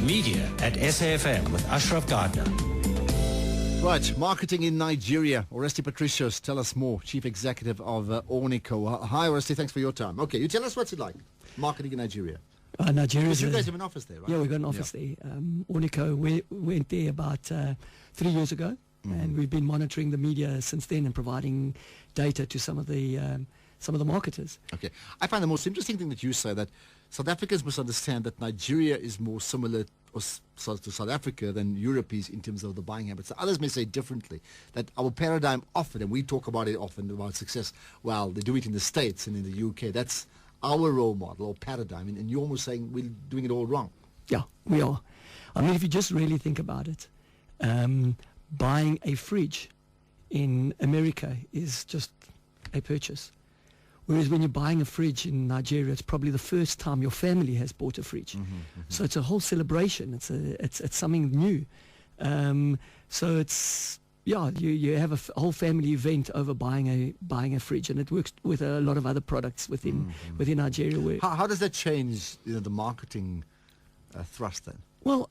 Media at SAFM with Ashraf Garda. Right, marketing in Nigeria. Oresti Patricios, tell us more. Chief Executive of Ornico. Hi, Oresti, thanks for your time. Okay, you tell us what's it like, marketing in Nigeria. Nigeria. Because you guys have an office there, right? Yeah, we've got an office there. Ornico, we went there about 3 years ago, and we've been monitoring the media since then and providing data to some of the marketers. Okay. I find the most interesting thing that you say that South Africans must understand that Nigeria is more similar to South Africa than Europe is in terms of the buying habits. Others may say differently, that our paradigm often, and we talk about it often, about success, well, they do it in the States and in the UK. That's our role model or paradigm, and you're almost saying we're doing it all wrong. Yeah, we are. I mean, if you just really think about it, buying a fridge in America is just a purchase. Whereas when you're buying a fridge in Nigeria, it's probably the first time your family has bought a fridge. So it's a whole celebration. It's something new. So it's, yeah, you have a whole family event over buying a fridge, and it works with a lot of other products within Nigeria. How does that change the marketing thrust then? Well,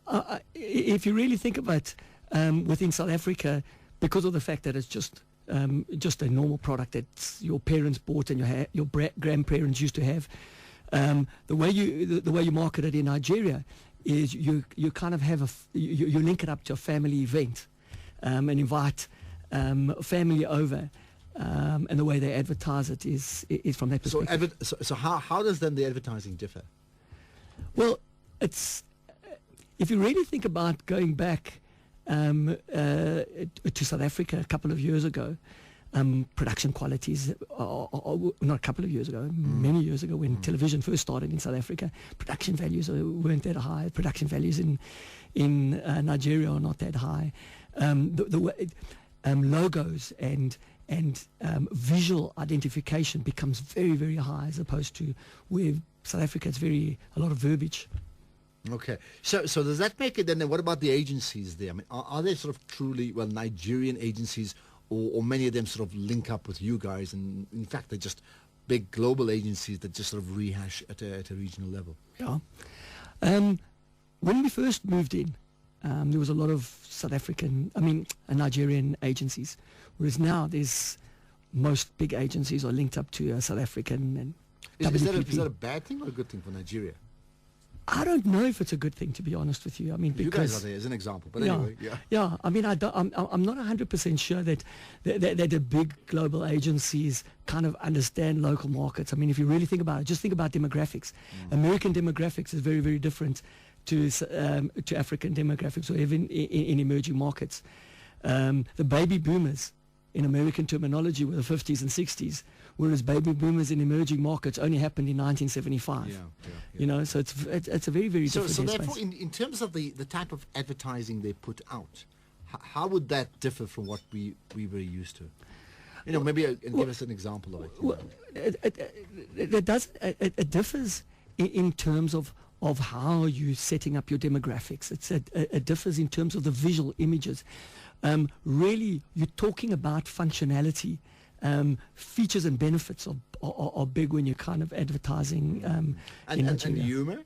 if you really think about within South Africa, because of the fact that it's just a normal product that your parents bought and your grandparents used to have. The way you market it in Nigeria is you kind of have you link it up to a family event and invite family over, and the way they advertise it is from that perspective. So how does then the advertising differ? Well, it's if you really think about going back to South Africa a couple of years ago, production qualities, not a couple of years ago, many years ago when television first started in South Africa, production values weren't that high. Production values in Nigeria are not that high. The way, logos and visual identification becomes very, very high, as opposed to where South Africa it's a lot of verbiage. Okay, so does that make it then? What about the agencies there? I mean, are they sort of truly Nigerian agencies, or many of them sort of link up with you guys, and in fact they're just big global agencies that just sort of rehash at a regional level? Yeah. When we first moved in, there was a lot of Nigerian agencies, whereas now most big agencies are linked up to South African and is that a bad thing or a good thing for Nigeria? I don't know if it's a good thing, to be honest with you. I mean, because you guys are there as an example, but anyway, yeah. I mean, I'm not 100% sure that the big global agencies kind of understand local markets. I mean, if you really think about it, just think about demographics. American demographics is very, very different to African demographics, or even in emerging markets. The baby boomers in American terminology were the 50s and 60s, whereas baby boomers in emerging markets only happened in 1975. Yeah. You know, so it's a very, very different So therefore, in terms of the type of advertising they put out, how would that differ from what we were used to? Give us an example of it. Well, it differs in terms of how you're setting up your demographics. It differs in terms of the visual images. Really, you're talking about functionality. Features and benefits are big when you're kind of advertising and humor?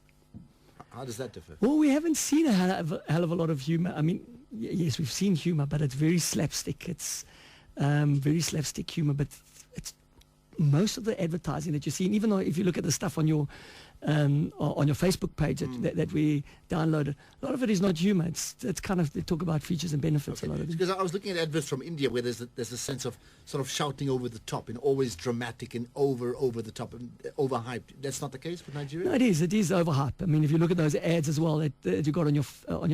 How does that differ? Well, we haven't seen a hell of a lot of humor. I mean, yes, we've seen humor, but it's very slapstick. It's very slapstick humor, but it's most of the advertising that you see, and even though if you look at the stuff on your Facebook page that we downloaded, a lot of it is not humor. It's kind of, they talk about features and benefits. Okay. A lot of it. Because I was looking at adverts from India where there's a sense of sort of shouting over the top and always dramatic and over the top and overhyped. That's not the case with Nigeria? No, it is overhyped. I mean, if you look at those ads as well that you got on your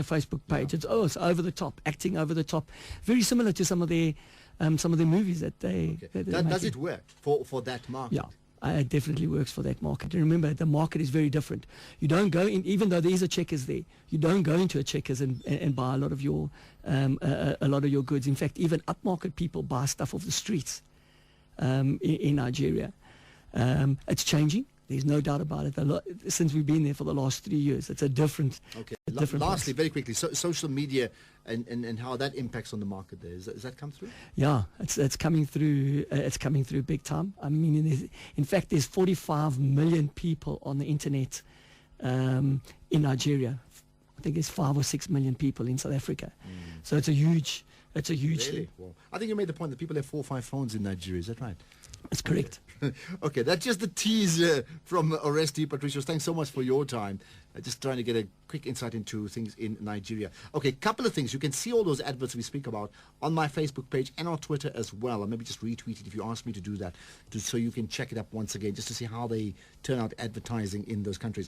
Facebook page, it's over the top, acting over the top, very similar to some of the movies that they. Okay. Does it work for that market? Yeah. It definitely works for that market. And remember, the market is very different. You don't go in, even though there is a Checkers there, you don't go into a Checkers and buy a lot of your goods. In fact, even upmarket people buy stuff off the streets in Nigeria. It's changing. There's no doubt about it. Since we've been there for the last 3 years, it's a different. Okay. Different Lastly, very quickly, social media and how that impacts on the market there. Does that come through? Yeah, it's coming through. It's coming through big time. I mean, in fact, there's 45 million people on the internet in Nigeria. think there's 5 or 6 million people in South Africa. So it's a huge Really? thing. Well, I think you made the point that people have 4 or 5 phones in Nigeria. Is that right? That's correct. Okay, that's just the teaser from Oresti Patricios. Thanks so much for your time. Just trying to get a quick insight into things in Nigeria. Okay, couple of things. You can see all those adverts we speak about on my Facebook page and on Twitter as well. I'll maybe just retweet it if you ask me to do that, so you can check it up once again just to see how they turn out advertising in those countries.